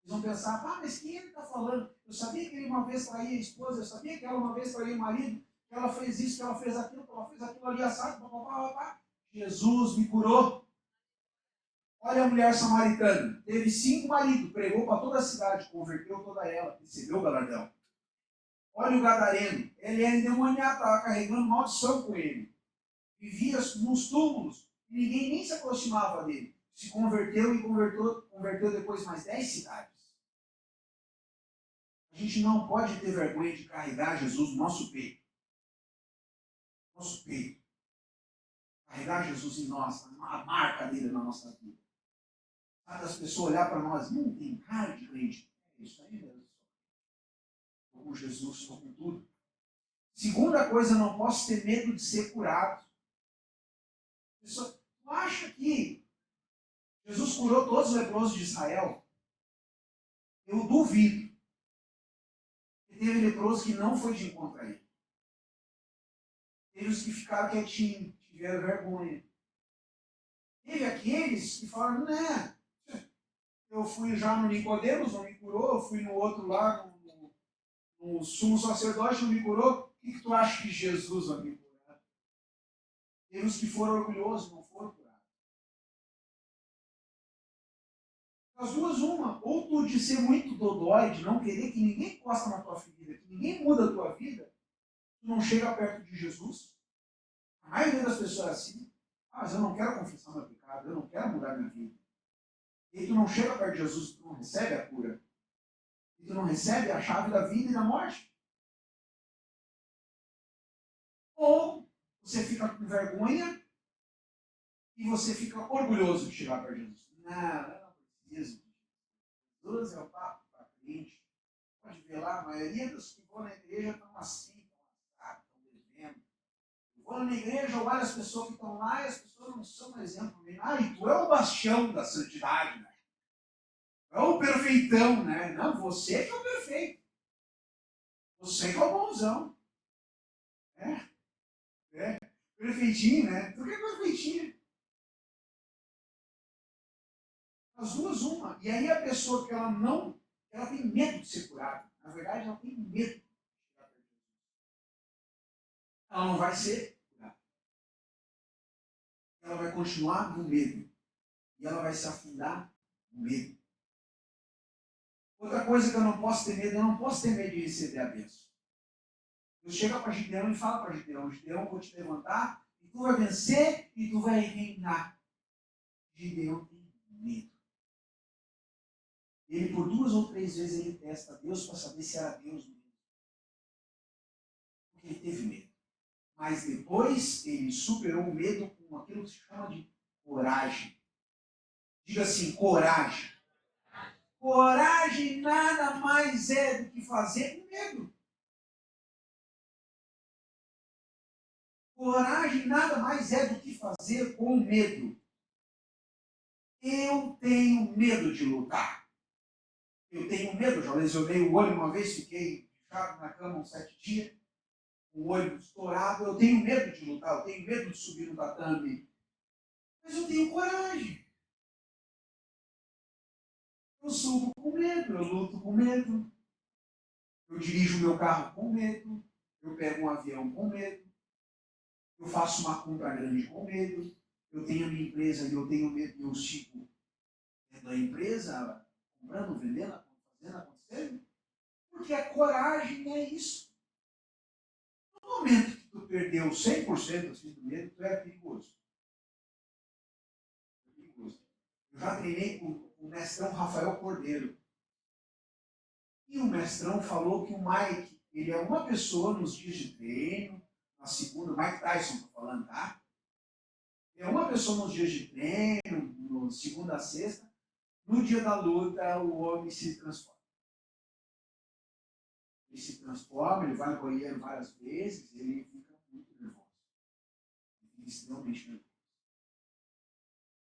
Eles vão pensar: ah, mas quem ele está falando? Eu sabia que ele uma vez traía a esposa, eu sabia que ela uma vez traía o marido, que ela fez isso, que ela fez aquilo ali assado, papapá. Jesus me curou. Olha a mulher samaritana, teve 5 maridos, pregou para toda a cidade, converteu toda ela, recebeu o galardão. Olha o gadareno, ele era endemoniado, estava carregando maldição com ele. Vivia nos túmulos, e ninguém nem se aproximava dele. Se converteu e converteu depois mais 10 cidades. A gente não pode ter vergonha de carregar Jesus no nosso peito. Nosso peito. Carregar Jesus em nós, a marca dele na nossa vida. Sabe, as pessoas olhar para nós: não tem cara de crente. É isso aí mesmo. Estou com Jesus, estou com tudo. Segunda coisa, eu não posso ter medo de ser curado. Pessoa, tu acha que Jesus curou todos os leprosos de Israel? Eu duvido. E teve leproso que não foi de encontro a ele. Teve os que ficaram quietinhos, tiveram vergonha. Teve aqueles que falaram: né, eu fui já no Nicodemos, não me curou, eu fui no outro lá, no sumo sacerdote, não me curou. O que tu acha que Jesus vai me curar? Teve os que foram orgulhosos, não foram curados. As duas, uma. Ou tu de ser muito dodói, de não querer que ninguém encosta na tua ferida, que ninguém muda a tua vida, tu não chega perto de Jesus. A maioria das pessoas é assim: ah, mas eu não quero confessar meu pecado, eu não quero mudar minha vida. E tu não chega perto de Jesus, tu não recebe a cura. E tu não recebe a chave da vida e da morte. Ou você fica com vergonha e você fica orgulhoso de chegar perto de Jesus. Não, eu não preciso. Jesus é o papo para crente. Pode ver lá, a maioria dos que vão na igreja estão assim, estão assados, estão devendo. Eu vou na igreja, olho as pessoas que estão lá e as pessoas não são um exemplo. Ah, e tu é o bastião da santidade, né? É o perfeitão, né? Não, você que é o perfeito. Você que é o bonzão. É. Perfeitinho, né? Tu que é perfeitinho. As duas, uma. E aí a pessoa que ela tem medo de ser curada. Na verdade, ela tem medo de chegar perto de Jesus. Ela não vai ser curada. Ela vai continuar no medo. E ela vai se afundar no medo. Outra coisa que eu não posso ter medo, eu não posso ter medo de receber a bênção. Deus chega para Gideão e fala para Gideão, Gideão, eu vou te levantar, e tu vai vencer, e tu vai reinar. Gideão tem medo. Ele, por 2 ou 3 vezes, ele testa Deus para saber se era Deus mesmo. Porque ele teve medo. Mas depois, ele superou o medo com aquilo que se chama de coragem. Diga assim, coragem. Coragem nada mais é do que fazer com medo. Coragem nada mais é do que fazer com medo. Eu tenho medo de lutar. Eu tenho medo, já lesionei o olho uma vez, fiquei fechado na cama uns 7 dias, com o olho estourado. Eu tenho medo de lutar, eu tenho medo de subir no tatame. Mas eu tenho coragem. Eu subo com medo, eu luto com medo. Eu dirijo meu carro com medo. Eu pego um avião com medo. Eu faço uma compra grande com medo. Eu tenho a minha empresa e eu tenho medo de eu sigo dentro da empresa, comprando, vendendo, fazendo, acontecendo. Porque a coragem é isso. No momento que tu perdeu 100% assim, do medo, tu é perigoso. É perigoso. Eu já treinei com o mestrão Rafael Cordeiro. E o mestrão falou que o Mike, ele é uma pessoa nos dias de treino, na segunda, Mike Tyson estou falando, tá? É uma pessoa nos dias de treino, no segunda a sexta, no dia da luta o homem se transforma. Ele se transforma, ele vai no banheiro várias vezes, ele fica muito nervoso. Ele fica extremamente nervoso.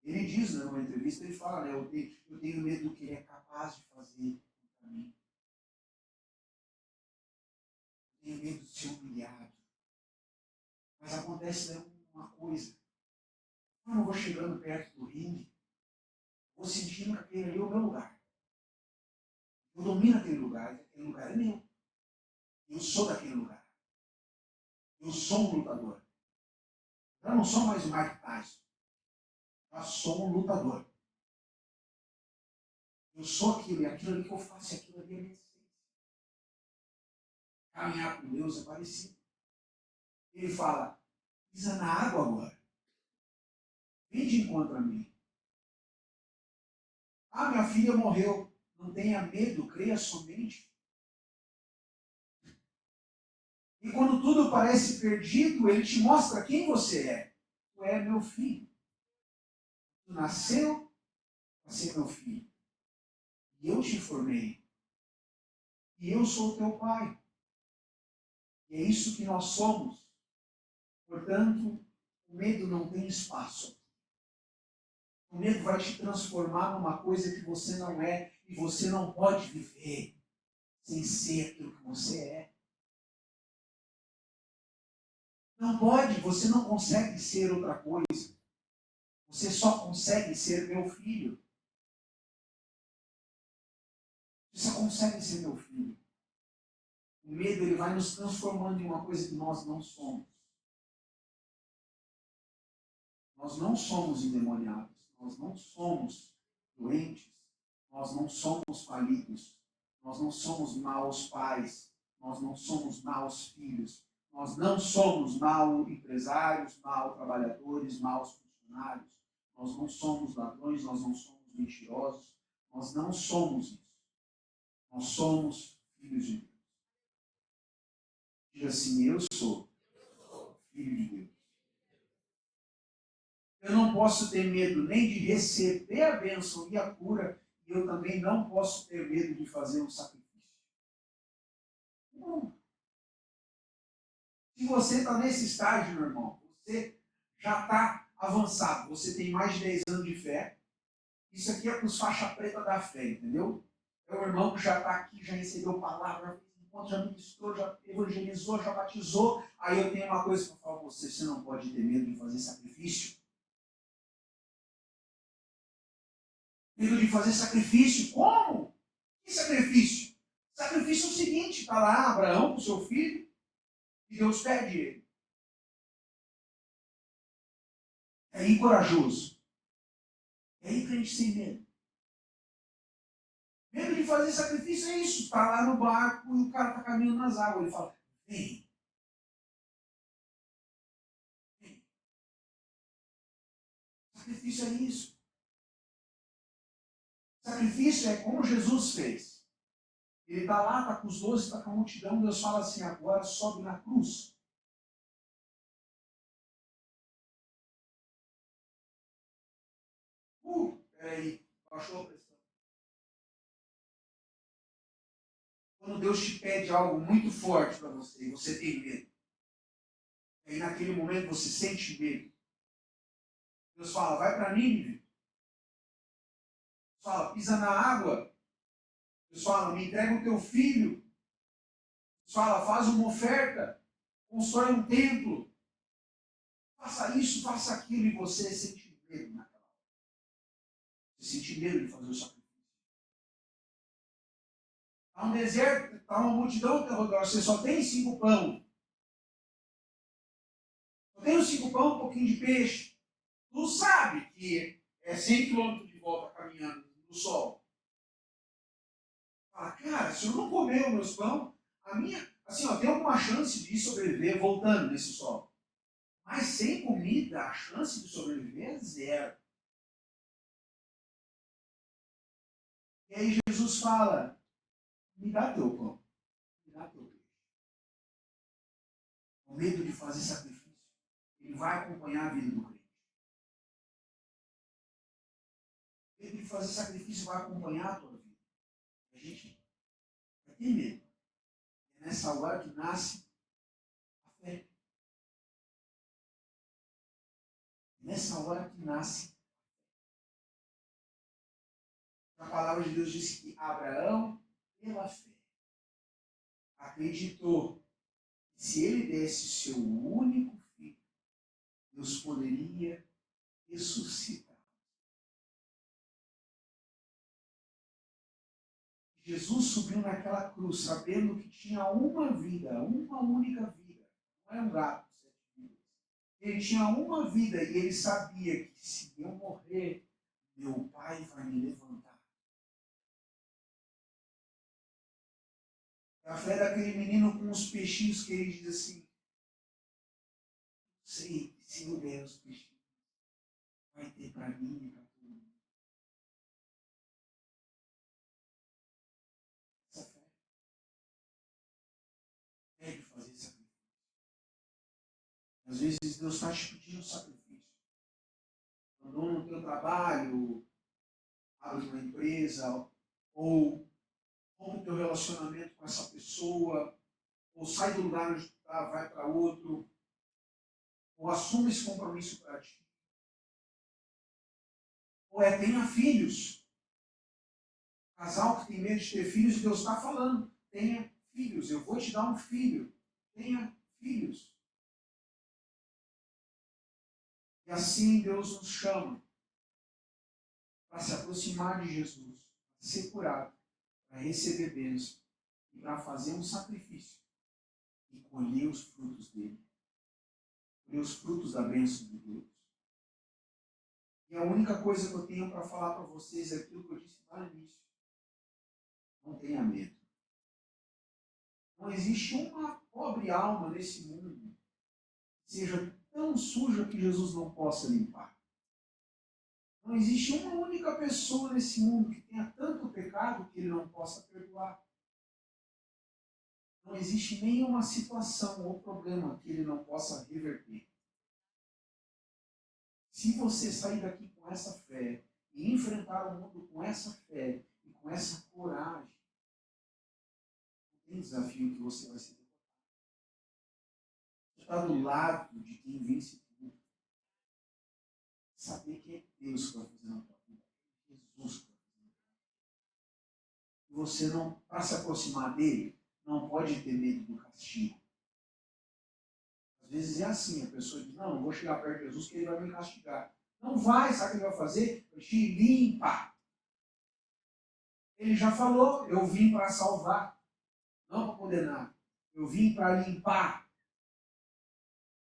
Ele diz, né, numa entrevista, ele fala, né, eu tenho medo do que ele é capaz de fazer para mim. Eu tenho medo de ser humilhado. Mas acontece, né, uma coisa. Quando eu vou chegando perto do ringue, vou sentindo que aquele ali é o meu lugar. Eu domino aquele lugar é meu. Eu sou daquele lugar. Eu sou um lutador. Eu não sou mais o Mike Tyson. Eu sou um lutador. Eu sou aquilo, e aquilo ali que eu faço, aquilo ali é minha essência. Caminhar com Deus é parecido. Ele fala, pisa na água agora. Vem de encontro a mim. Ah, minha filha morreu. Não tenha medo, creia somente. E quando tudo parece perdido, ele te mostra quem você é. Tu é meu filho. Tu nasceu para ser meu filho. E eu te formei. E eu sou teu pai. E é isso que nós somos. Portanto, o medo não tem espaço. O medo vai te transformar numa coisa que você não é. E você não pode viver sem ser aquilo que você é. Não pode, você não consegue ser outra coisa. Você só consegue ser meu filho. Você só consegue ser meu filho. O medo ele vai nos transformando em uma coisa que nós não somos. Nós não somos endemoniados. Nós não somos doentes. Nós não somos falidos. Nós não somos maus pais. Nós não somos maus filhos. Nós não somos maus empresários, maus trabalhadores, maus funcionários. Nós não somos ladrões, nós não somos somos mentirosos. Nós não somos isso. Nós somos filhos de Deus. Diga assim, eu sou filho de Deus. Eu não posso ter medo nem de receber a bênção e a cura, e eu também não posso ter medo de fazer um sacrifício. Não. Se você está nesse estágio, meu irmão, você já está avançado, você tem mais de 10 anos de fé. Isso aqui é para os faixa preta da fé, entendeu? É o irmão que já está aqui, já recebeu palavra, já ministrou, já evangelizou, já batizou. Aí eu tenho uma coisa para falar para você: você não pode ter medo de fazer sacrifício. Medo de fazer sacrifício? Como? Que sacrifício? Sacrifício é o seguinte: está lá Abraão com seu filho, e Deus pede ele. É aí corajoso. É aí crente sem medo. Medo de fazer sacrifício é isso. Está lá no barco e o cara está caminhando nas águas. Ele fala, vem. Vem. Sacrifício é isso. Sacrifício é como Jesus fez. Ele está lá, está com os 12, está com a multidão. Deus fala assim, agora sobe na cruz. Peraí, baixou a pressão. Quando Deus te pede algo muito forte para você, e você tem medo. Aí naquele momento você sente medo. Deus fala, vai para Nínive. Deus fala, pisa na água. Deus fala, me entrega o teu filho. Deus fala, faz uma oferta. Constrói um templo. Faça isso, faça aquilo. E você sente medo naquela hora. Você sente medo de fazer o sacrifício. Está um deserto, está uma multidão que você só tem 5 pão. Só tem os 5 pão, um pouquinho de peixe. Tu sabe que é 100 quilômetros de volta caminhando no sol. Fala, cara, se eu não comer os meus pão, a minha, assim, ó, tem alguma chance de sobreviver voltando nesse sol. Mas sem comida, a chance de sobreviver é zero. E aí Jesus fala, me dá teu pão, me dá teu peixe. O medo de fazer sacrifício, ele vai acompanhar a vida do crente. O medo de fazer sacrifício vai acompanhar a tua vida. A gente vai ter medo. É nessa hora que nasce a fé. É nessa hora que nasce. A palavra de Deus diz que Abraão, pela fé, acreditou que se ele desse seu único filho, Deus poderia ressuscitar. Jesus subiu naquela cruz sabendo que tinha uma vida, uma única vida. Não é um gato, 7 vidas. Ele tinha uma vida e ele sabia que se eu morrer, meu Pai vai me levantar. A fé daquele menino com os peixinhos que ele diz assim, sei que se eu der os peixinhos, vai ter para mim e para todo mundo. Essa fé deve fazer sacrifício. Às vezes Deus está te pedindo sacrifício. Abandono no teu trabalho, abre uma empresa, ou rompe o teu relacionamento com essa pessoa, ou sai do lugar onde tu está, vai para outro, ou assume esse compromisso para ti. Ou tenha filhos. Casal que tem medo de ter filhos, e Deus está falando, tenha filhos, eu vou te dar um filho. Tenha filhos. E assim Deus nos chama para se aproximar de Jesus, para ser curado, para receber bênção e para fazer um sacrifício e colher os frutos dele. Colher os frutos da bênção de Deus. E a única coisa que eu tenho para falar para vocês é aquilo que eu disse lá no início. Não tenha medo. Não existe uma pobre alma nesse mundo que seja tão suja que Jesus não possa limpar. Não existe uma única pessoa nesse mundo que tenha tanto pecado que ele não possa perdoar. Não existe nenhuma situação ou problema que ele não possa reverter. Se você sair daqui com essa fé e enfrentar o mundo com essa fé e com essa coragem, tem desafio que você vai ser derrotado. Você está do lado de quem vence tudo. Saber que é Deus que vai fazer na tua vida. Jesus que vai fazer na tua vida. E você não, para se aproximar dele, não pode ter medo do castigo. Às vezes é assim, a pessoa diz, não vou chegar perto de Jesus que ele vai me castigar. Não vai, sabe o que ele vai fazer? Ele te limpa. Ele já falou, eu vim para salvar, não para condenar. Eu vim para limpar.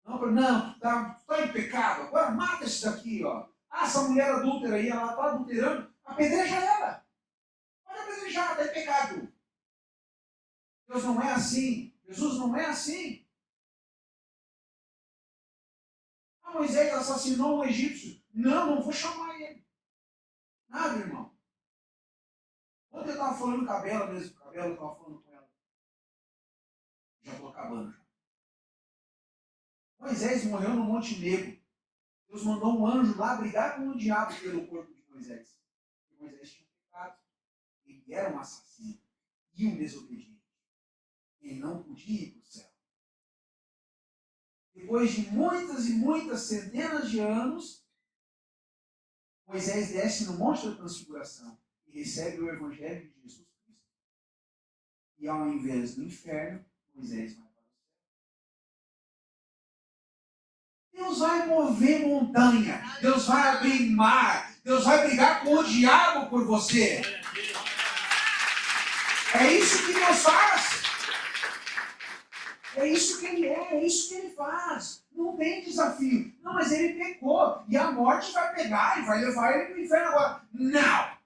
Não, tá em pecado, agora mata esse daqui, ó. Ah, essa mulher adúltera aí, ela está adulterando, apedreja ela. Pode apedrejar, está em pecado. Deus não é assim. Jesus não é assim. Ah, Moisés assassinou um egípcio. Não vou chamar ele. Nada, irmão. Ontem eu estava falando com a Bela mesmo, com a Bela, eu estava falando com ela. Já estou acabando. Moisés morreu no Monte Negro. Deus mandou um anjo lá brigar com o diabo pelo corpo de Moisés. Porque Moisés tinha pecado. Ele era um assassino e um desobediente. Ele não podia ir para o céu. Depois de muitas e muitas centenas de anos, Moisés desce no Monte da Transfiguração e recebe o Evangelho de Jesus Cristo. E ao invés do inferno, Moisés vai para o céu. Deus vai mover montanha, Deus vai abrir mar, Deus vai brigar com o diabo por você. É isso que Deus faz. É isso que ele é isso que ele faz. Não tem desafio. Não, mas ele pecou e a morte vai pegar e vai levar ele para o inferno agora. Não!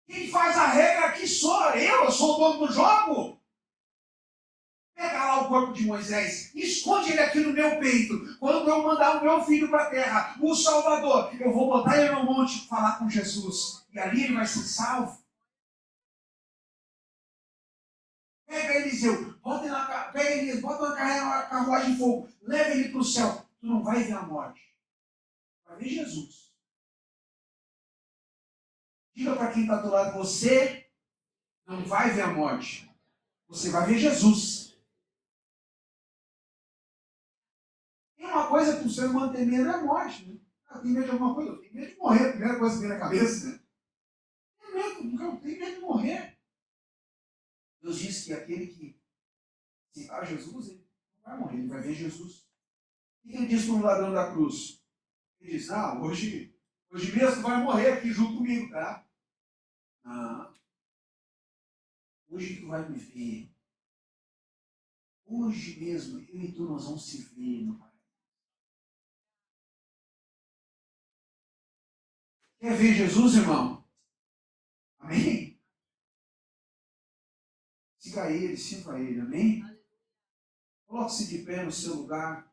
Quem faz a regra aqui sou eu sou o dono do jogo. Pega lá o corpo de Moisés, esconde ele aqui no meu peito. Quando eu mandar o meu filho para a terra, o Salvador, eu vou botar ele no monte para falar com Jesus. E ali ele vai ser salvo. Pega Eliseu, bota uma carruagem de fogo, leva ele para o céu. Tu não vai ver a morte. Vai ver Jesus. Diga para quem está do lado de você, não vai ver a morte. Você vai ver Jesus. Tem uma coisa que o ser humano tem medo, é a morte. Né? Eu tenho medo de alguma coisa, eu tenho medo de morrer. A primeira coisa que vem na cabeça. Né? Eu tenho medo de morrer. Deus diz que aquele que aceitar Jesus, ele não vai morrer, ele vai ver Jesus. O que ele diz para o ladrão da cruz? Ele diz, hoje mesmo vai morrer aqui junto comigo, tá? Hoje tu vai me ver. Hoje mesmo, eu e tu nós vamos se ver no paraíso. Quer ver Jesus, irmão? Amém? Siga ele, sirva ele, amém? Coloque-se de pé no seu lugar.